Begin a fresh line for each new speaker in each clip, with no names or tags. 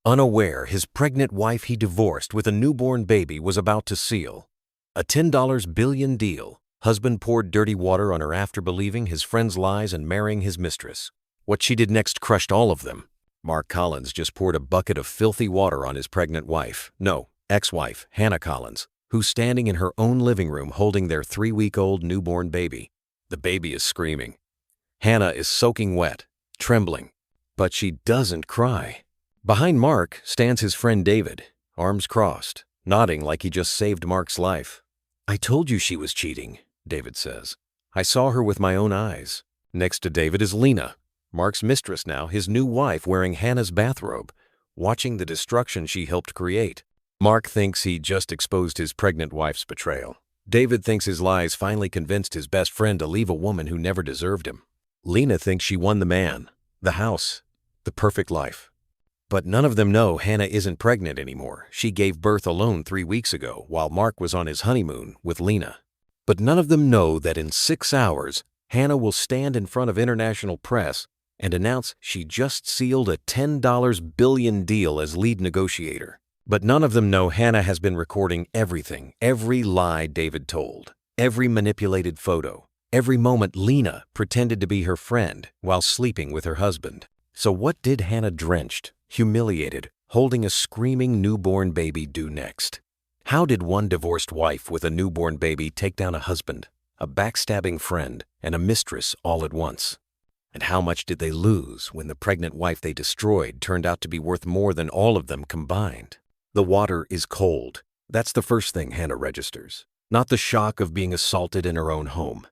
Unaware his pregnant wife he divorced with a newborn baby was about to seal a $10 billion deal. Husband poured dirty water on her after believing his friend's lies and marrying his mistress. What she did next crushed all of them. Mark Collins just poured a bucket of filthy water on his pregnant wife, no, ex-wife, Hannah Collins, who's standing in her own living room holding their 3-week-old newborn baby. The baby is screaming. Hannah is soaking wet, trembling, but she doesn't cry. Behind Mark stands his friend David, arms crossed, nodding like he just saved Mark's life. "I told you she was cheating," David says. "I saw her with my own eyes." Next to David is Lena, Mark's mistress now, his new wife wearing Hannah's bathrobe, watching the destruction she helped create. Mark thinks he just exposed his pregnant wife's betrayal. David thinks his lies finally convinced his best friend to leave a woman who never deserved him. Lena thinks she won the man, the house, the perfect life. But none of them know Hannah isn't pregnant anymore. She gave birth alone 3 weeks ago while Mark was on his honeymoon with Lena. But none of them know that in 6 hours, Hannah will stand in front of international press and announce she just sealed a $10 billion deal as lead negotiator. But none of them know Hannah has been recording everything, every lie David told, every manipulated photo, every moment Lena pretended to be her friend while sleeping with her husband. So what did Hannah, drenched, humiliated, holding a screaming newborn baby, do next? How did one divorced wife with a newborn baby take down a husband, a backstabbing friend, and a mistress all at once? And how much did they lose when the pregnant wife they destroyed turned out to be worth more than all of them combined? The water is cold. That's the first thing Hannah registers. Not the shock of being assaulted in her own home.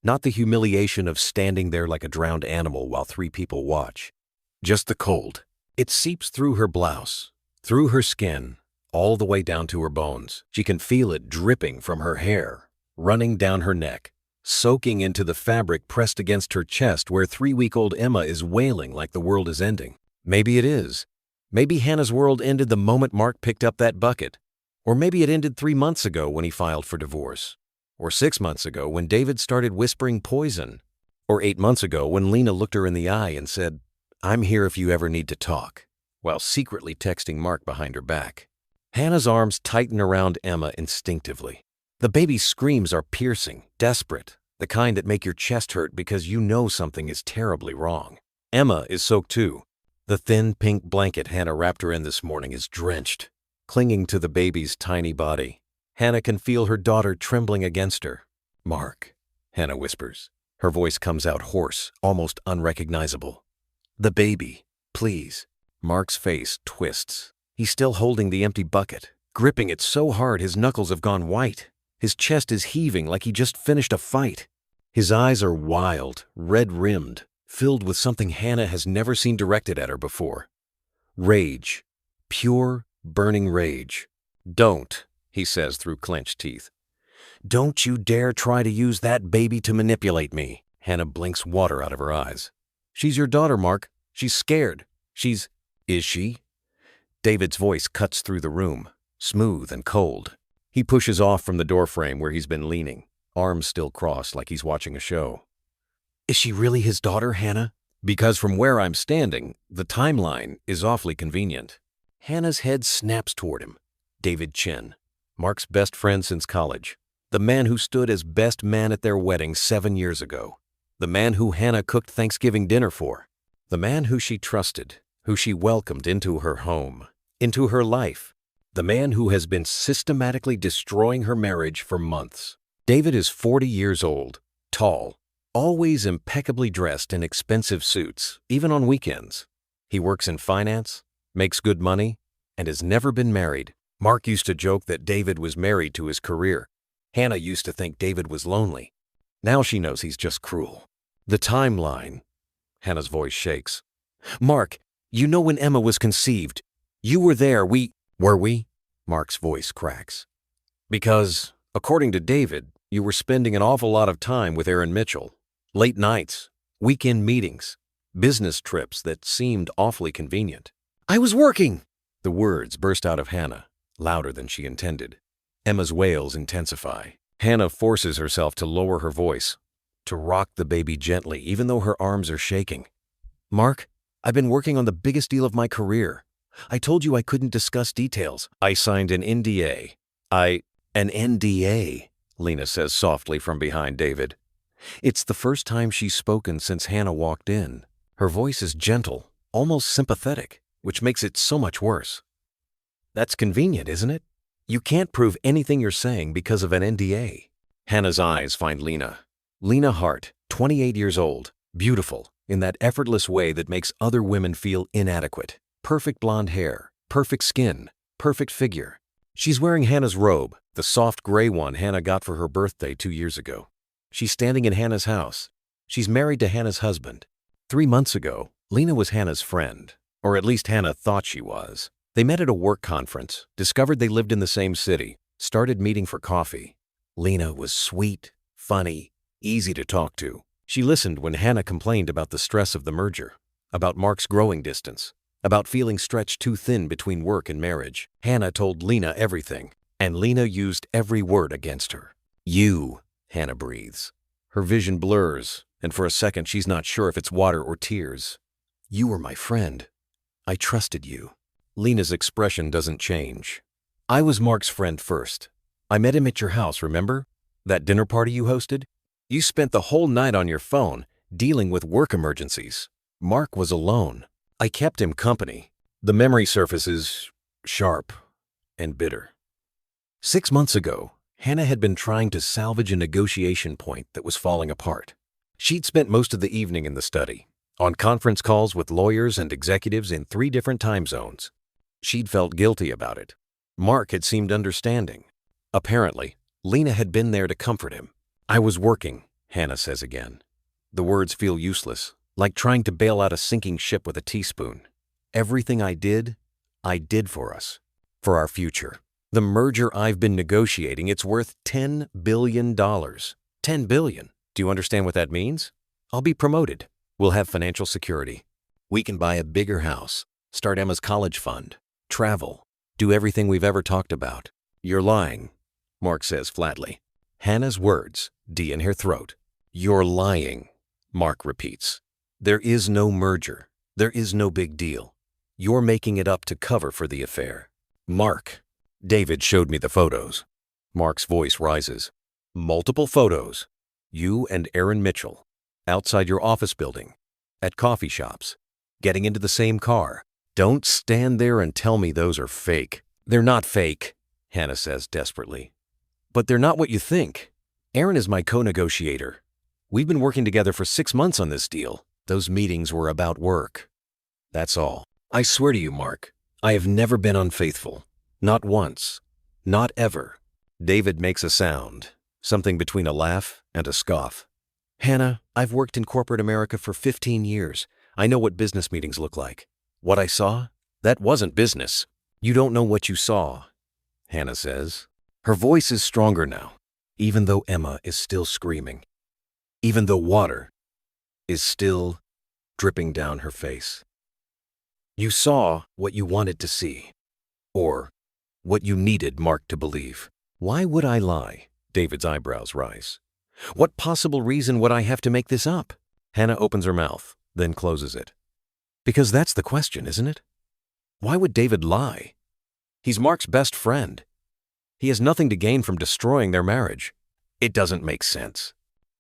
Not the humiliation of standing there like a drowned animal while 3 people watch. Just the cold. It seeps through her blouse, through her skin, all the way down to her bones. She can feel it dripping from her hair, running down her neck, soaking into the fabric pressed against her chest where 3-week-old Emma is wailing like the world is ending. Maybe it is. Maybe Hannah's world ended the moment Mark picked up that bucket. Or maybe it ended 3 months ago when he filed for divorce. Or 6 months ago when David started whispering poison. Or 8 months ago when Lena looked her in the eye and said, "I'm here if you ever need to talk," while secretly texting Mark behind her back. Hannah's arms tighten around Emma instinctively. The baby's screams are piercing, desperate, the kind that make your chest hurt because you know something is terribly wrong. Emma is soaked too. The thin pink blanket Hannah wrapped her in this morning is drenched, clinging to the baby's tiny body. Hannah can feel her daughter trembling against her. "Mark," Hannah whispers. Her voice comes out hoarse, almost unrecognizable. "The baby, please." Mark's face twists. He's still holding the empty bucket, gripping it so hard his knuckles have gone white. His chest is heaving like he just finished a fight. His eyes are wild, red-rimmed, filled with something Hannah has never seen directed at her before. Rage. Pure, burning rage. "Don't," he says through clenched teeth. "Don't you dare try to use that baby to manipulate me." Hannah blinks water out of her eyes. "She's your daughter, Mark. She's scared. Is she?" David's voice cuts through the room, smooth and cold. He pushes off from the doorframe where he's been leaning, arms still crossed like he's watching a show. "Is she really his daughter, Hannah?" Because from where I'm standing, the timeline is awfully convenient. Hannah's head snaps toward him. David Chin, Mark's best friend since college. The man who stood as best man at their wedding 7 years ago. The man who Hannah cooked Thanksgiving dinner for. The man who she trusted, who she welcomed into her home, into her life. The man who has been systematically destroying her marriage for months. David is 40 years old, tall, always impeccably dressed in expensive suits, even on weekends. He works in finance, makes good money, and has never been married. Mark used to joke that David was married to his career. Hannah used to think David was lonely. Now she knows he's just cruel. The timeline. Hannah's voice shakes. "Mark, you know when Emma was conceived. You were there. Were we? Mark's voice cracks. "Because, according to David, you were spending an awful lot of time with Aaron Mitchell. Late nights, weekend meetings, business trips that seemed awfully convenient." "I was working!" The words burst out of Hannah, louder than she intended. Emma's wails intensify. Hannah forces herself to lower her voice, to rock the baby gently even though her arms are shaking. "Mark, I've been working on the biggest deal of my career. I told you I couldn't discuss details. I signed an NDA. An NDA, Lena says softly from behind David. It's the first time she's spoken since Hannah walked in. Her voice is gentle, almost sympathetic, which makes it so much worse. That's convenient, isn't it? You can't prove anything you're saying because of an NDA. Hannah's eyes find Lena. Lena Hart, 28 years old, beautiful, in that effortless way that makes other women feel inadequate. Perfect blonde hair, perfect skin, perfect figure. She's wearing Hannah's robe, the soft gray one Hannah got for her birthday 2 years ago. She's standing in Hannah's house. She's married to Hannah's husband. 3 months ago, Lena was Hannah's friend, or at least Hannah thought she was. They met at a work conference, discovered they lived in the same city, started meeting for coffee. Lena was sweet, funny, easy to talk to. She listened when Hannah complained about the stress of the merger, about Mark's growing distance, about feeling stretched too thin between work and marriage. Hannah told Lena everything, and Lena used every word against her. You, Hannah breathes. Her vision blurs, and for a second she's not sure if it's water or tears. You were my friend. I trusted you. Lena's expression doesn't change. I was Mark's friend first. I met him at your house, remember? That dinner party you hosted? You spent the whole night on your phone, dealing with work emergencies. Mark was alone. I kept him company. The memory surface is sharp and bitter. 6 months ago, Hannah had been trying to salvage a negotiation point that was falling apart. She'd spent most of the evening in the study, on conference calls with lawyers and executives in 3 different time zones. She'd felt guilty about it. Mark had seemed understanding. Apparently, Lena had been there to comfort him. I was working, Hannah says again. The words feel useless, like trying to bail out a sinking ship with a teaspoon. Everything I did for us, for our future. The merger I've been negotiating, it's worth $10 billion. $10 billion. Do you understand what that means? I'll be promoted. We'll have financial security. We can buy a bigger house, start Emma's college fund, travel, do everything we've ever talked about. You're lying, Mark says flatly. Hannah's words die in her throat. You're lying, Mark repeats. There is no merger. There is no big deal. You're making it up to cover for the affair. Mark, David showed me the photos. Mark's voice rises. Multiple photos. You and Aaron Mitchell, outside your office building, at coffee shops, getting into the same car. Don't stand there and tell me those are fake. They're not fake, Hannah says desperately. But they're not what you think. Aaron is my co-negotiator. We've been working together for 6 months on this deal. Those meetings were about work. That's all. I swear to you, Mark, I have never been unfaithful. Not once. Not ever. David makes a sound, something between a laugh and a scoff. Hannah, I've worked in corporate America for 15 years. I know what business meetings look like. What I saw? That wasn't business. You don't know what you saw, Hannah says. Her voice is stronger now, even though Emma is still screaming. Even though water is still dripping down her face. You saw what you wanted to see, or what you needed Mark to believe. Why would I lie? David's eyebrows rise. What possible reason would I have to make this up? Hannah opens her mouth, then closes it. Because that's the question, isn't it? Why would David lie? He's Mark's best friend. He has nothing to gain from destroying their marriage. It doesn't make sense.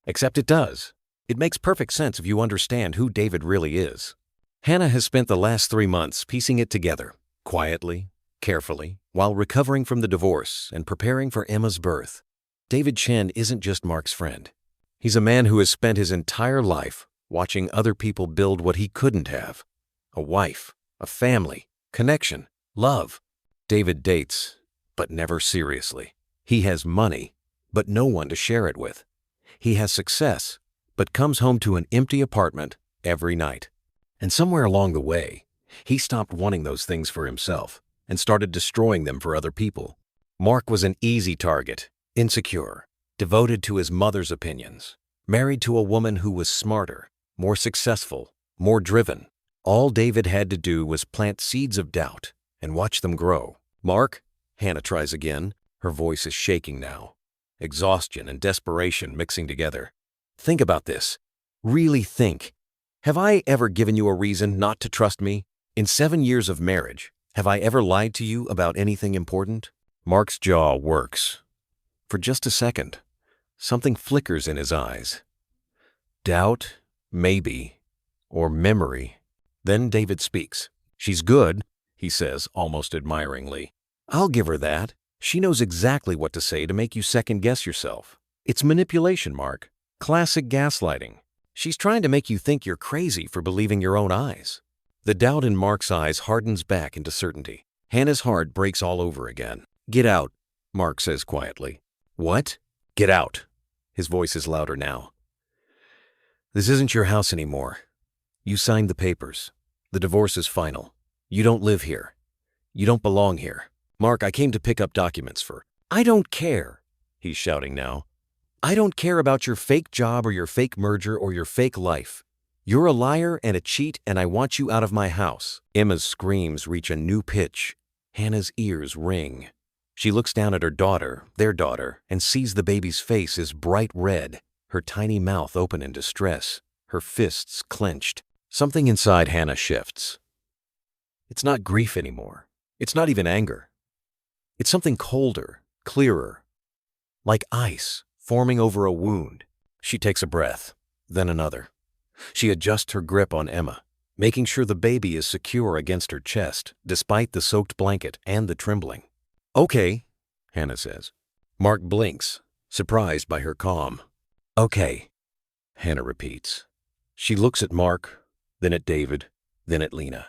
Except it does. It makes perfect sense if you understand who David really is. Hannah has spent the last 3 months piecing it together, quietly, carefully, while recovering from the divorce and preparing for Emma's birth. David Chen isn't just Mark's friend. He's a man who has spent his entire life watching other people build what he couldn't have. A wife, a family, connection, love. David dates, but never seriously. He has money, but no one to share it with. He has success, but comes home to an empty apartment every night. And somewhere along the way, he stopped wanting those things for himself and started destroying them for other people. Mark was an easy target, insecure, devoted to his mother's opinions, married to a woman who was smarter, more successful, more driven. All David had to do was plant seeds of doubt and watch them grow. Mark, Hannah tries again. Her voice is shaking now. Exhaustion and desperation mixing together. Think about this. Really think. Have I ever given you a reason not to trust me? In 7 years of marriage, Have I ever lied to you about anything important? Mark's jaw works. For just a second, something flickers in his eyes. Doubt, maybe, or memory. Then David speaks. She's good, he says, almost admiringly. I'll give her that. She knows exactly what to say to make you second-guess yourself. It's manipulation, Mark. Classic gaslighting. She's trying to make you think you're crazy for believing your own eyes. The doubt in Mark's eyes hardens back into certainty. Hannah's heart breaks all over again. Get out, Mark says quietly. What? Get out. His voice is louder now. This isn't your house anymore. You signed the papers. The divorce is final. You don't live here. You don't belong here. Mark, I came to pick up documents for... I don't care, he's shouting now. I don't care about your fake job or your fake merger or your fake life. You're a liar and a cheat, and I want you out of my house. Emma's screams reach a new pitch. Hannah's ears ring. She looks down at her daughter, their daughter, and sees the baby's face is bright red, her tiny mouth open in distress, her fists clenched. Something inside Hannah shifts. It's not grief anymore. It's not even anger. It's something colder, clearer, like ice forming over a wound. She takes a breath, then another. She adjusts her grip on Emma, making sure the baby is secure against her chest, despite the soaked blanket and the trembling. Okay, Hannah says. Mark blinks, surprised by her calm. Okay, Hannah repeats. She looks at Mark, then at David, then at Lena.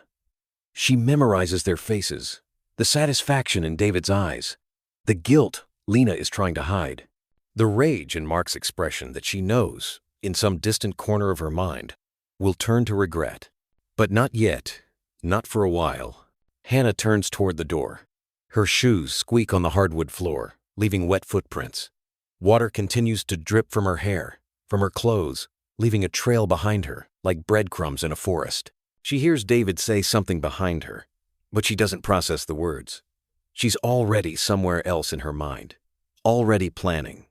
She memorizes their faces, the satisfaction in David's eyes, the guilt Lena is trying to hide, the rage in Mark's expression that she knows, in some distant corner of her mind, will turn to regret. But not yet, not for a while. Hannah turns toward the door. Her shoes squeak on the hardwood floor, leaving wet footprints. Water continues to drip from her hair, from her clothes, leaving a trail behind her, like breadcrumbs in a forest. She hears David say something behind her, but she doesn't process the words. She's already somewhere else in her mind, already planning,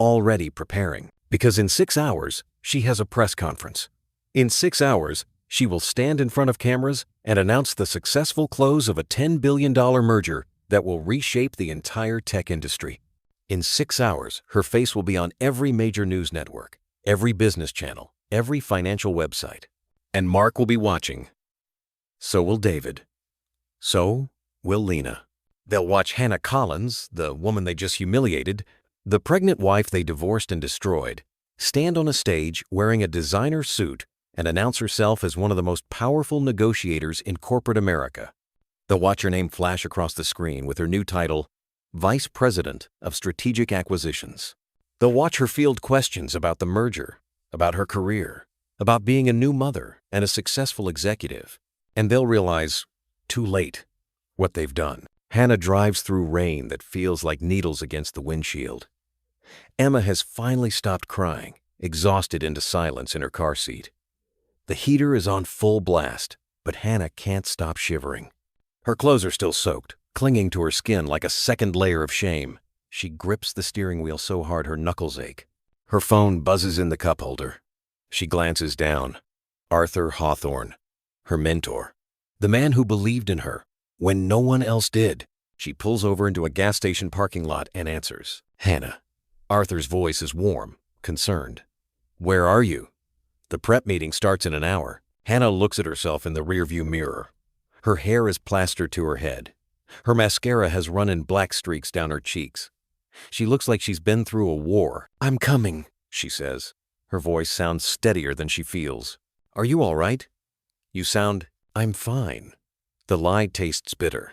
already preparing, because in 6 hours, she has a press conference. In 6 hours, she will stand in front of cameras and announce the successful close of a $10 billion merger that will reshape the entire tech industry. In 6 hours, her face will be on every major news network, every business channel, every financial website. And Mark will be watching. So will David. So will Lena. They'll watch Hannah Collins, the woman they just humiliated, the pregnant wife they divorced and destroyed, stand on a stage wearing a designer suit and announce herself as one of the most powerful negotiators in corporate America. They'll watch her name flash across the screen with her new title, Vice President of Strategic Acquisitions. They'll watch her field questions about the merger, about her career, about being a new mother and a successful executive. And they'll realize, too late, what they've done. Hannah drives through rain that feels like needles against the windshield. Emma has finally stopped crying, exhausted into silence in her car seat. The heater is on full blast, but Hannah can't stop shivering. Her clothes are still soaked, clinging to her skin like a second layer of shame. She grips the steering wheel so hard her knuckles ache. Her phone buzzes in the cup holder. She glances down. Arthur Hawthorne, her mentor, the man who believed in her when no one else did. She pulls over into a gas station parking lot and answers. Hannah. Arthur's voice is warm, concerned. Where are you? The prep meeting starts in an hour. Hannah looks at herself in the rearview mirror. Her hair is plastered to her head. Her mascara has run in black streaks down her cheeks. She looks like she's been through a war. I'm coming, she says. Her voice sounds steadier than she feels. Are you all right? You sound, I'm fine. The lie tastes bitter.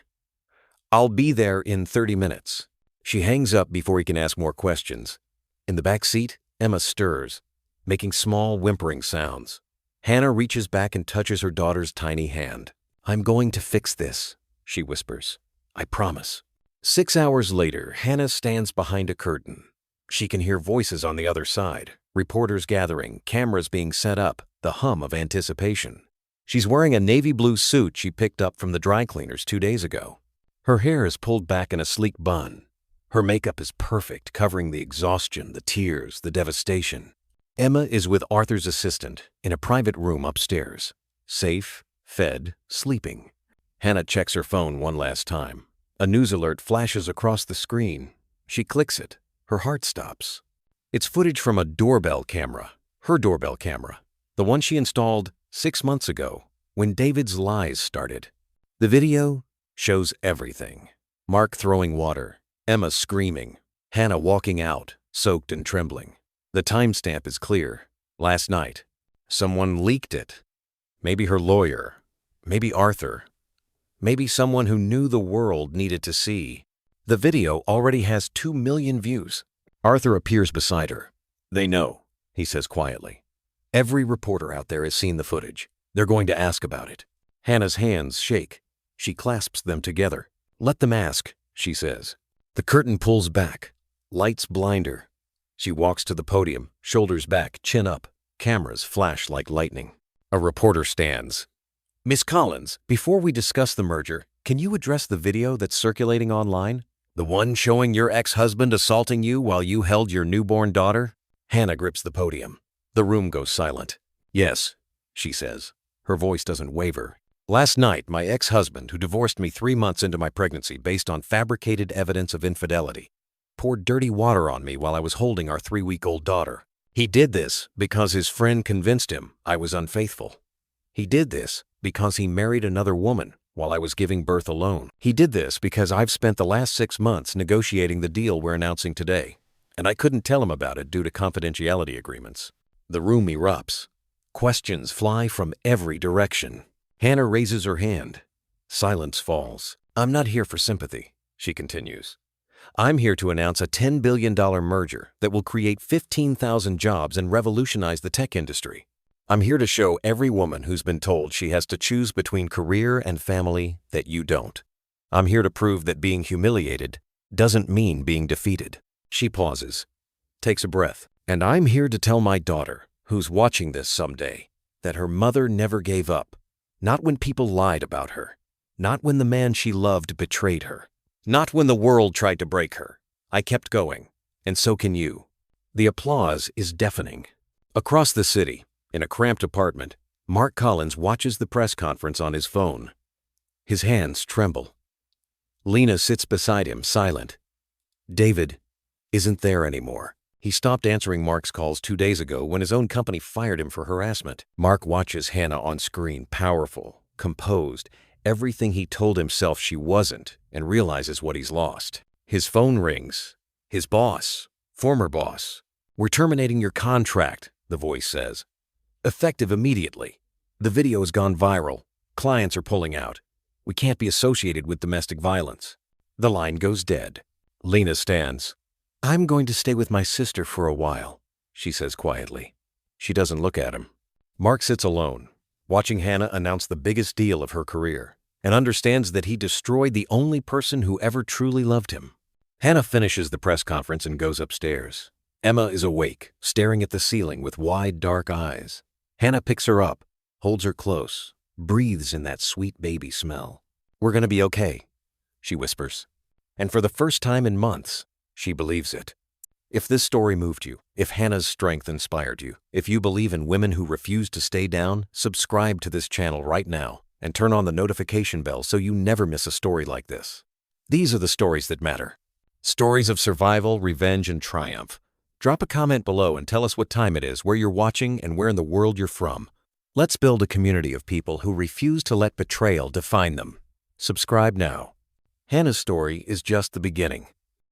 I'll be there in 30 minutes. She hangs up before he can ask more questions. In the back seat, Emma stirs, making small whimpering sounds. Hannah reaches back and touches her daughter's tiny hand. I'm going to fix this, she whispers. I promise. 6 hours later, Hannah stands behind a curtain. She can hear voices on the other side, reporters gathering, cameras being set up, the hum of anticipation. She's wearing a navy blue suit she picked up from the dry cleaners 2 days ago. Her hair is pulled back in a sleek bun. Her makeup is perfect, covering the exhaustion, the tears, the devastation. Emma is with Arthur's assistant in a private room upstairs, safe, fed, sleeping. Hannah checks her phone one last time. A news alert flashes across the screen. She clicks it. Her heart stops. It's footage from a doorbell camera, her doorbell camera, the one she installed 6 months ago when David's lies started. The video shows everything. Mark throwing water, Emma screaming, Hannah walking out, soaked and trembling. The timestamp is clear. Last night. Someone leaked it. Maybe her lawyer. Maybe Arthur. Maybe someone who knew the world needed to see. The video already has 2 million views. Arthur appears beside her. They know, he says quietly. Every reporter out there has seen the footage. They're going to ask about it. Hannah's hands shake. She clasps them together. Let them ask, she says. The curtain pulls back. Lights blind her. She walks to the podium, shoulders back, chin up. Cameras flash like lightning. A reporter stands. Miss Collins, before we discuss the merger, can you address the video that's circulating online? The one showing your ex-husband assaulting you while you held your newborn daughter? Hannah grips the podium. The room goes silent. Yes, she says. Her voice doesn't waver. Last night, my ex-husband, who divorced me 3 months into my pregnancy based on fabricated evidence of infidelity, poured dirty water on me while I was holding our 3-week-old daughter. He did this because his friend convinced him I was unfaithful. He did this because he married another woman while I was giving birth alone. He did this because I've spent the last 6 months negotiating the deal we're announcing today, and I couldn't tell him about it due to confidentiality agreements. The room erupts. Questions fly from every direction. Hannah raises her hand. Silence falls. I'm not here for sympathy, she continues. I'm here to announce a $10 billion merger that will create 15,000 jobs and revolutionize the tech industry. I'm here to show every woman who's been told she has to choose between career and family that you don't. I'm here to prove that being humiliated doesn't mean being defeated. She pauses, takes a breath. And I'm here to tell my daughter, who's watching this someday, that her mother never gave up. Not when people lied about her. Not when the man she loved betrayed her. Not when the world tried to break her. I kept going, and so can you. The applause is deafening. Across the city, in a cramped apartment, Mark Collins watches the press conference on his phone. His hands tremble. Lena sits beside him, silent. David isn't there anymore. He stopped answering Mark's calls 2 days ago when his own company fired him for harassment. Mark watches Hannah on screen, powerful, composed, everything he told himself she wasn't, and realizes what he's lost. His phone rings. His boss, former boss. We're terminating your contract, the voice says. Effective immediately. The video has gone viral. Clients are pulling out. We can't be associated with domestic violence. The line goes dead. Lena stands. I'm going to stay with my sister for a while, she says quietly. She doesn't look at him. Mark sits alone, watching Hannah announce the biggest deal of her career, and understands that he destroyed the only person who ever truly loved him. Hannah finishes the press conference and goes upstairs. Emma is awake, staring at the ceiling with wide, dark eyes. Hannah picks her up, holds her close, breathes in that sweet baby smell. We're going to be okay, she whispers. And for the first time in months, she believes it. If this story moved you, if Hannah's strength inspired you, if you believe in women who refuse to stay down, subscribe to this channel right now and turn on the notification bell so you never miss a story like this. These are the stories that matter. Stories of survival, revenge, and triumph. Drop a comment below and tell us what time it is, where you're watching, and where in the world you're from. Let's build a community of people who refuse to let betrayal define them. Subscribe now. Hannah's story is just the beginning.